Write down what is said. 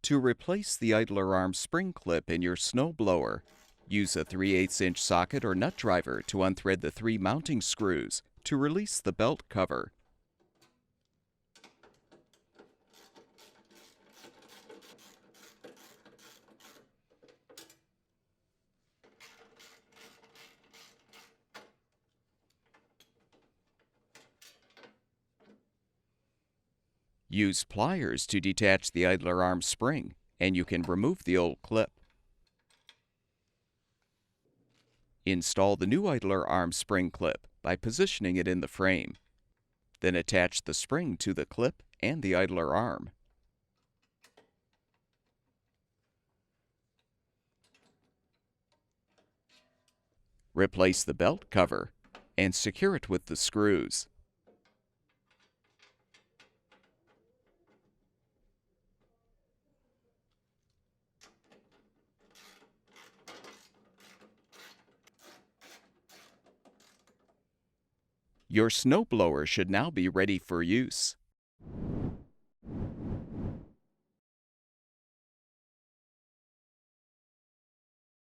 To replace the idler arm spring clip in your snowblower, use a 3/8" socket or nut driver to unthread the 3 mounting screws to release the belt cover. Use pliers to detach the idler arm spring, and you can remove the old clip. Install the new idler arm spring clip by positioning it in the frame. Then attach the spring to the clip and the idler arm. Replace the belt cover and secure it with the screws. Your snowblower should now be ready for use.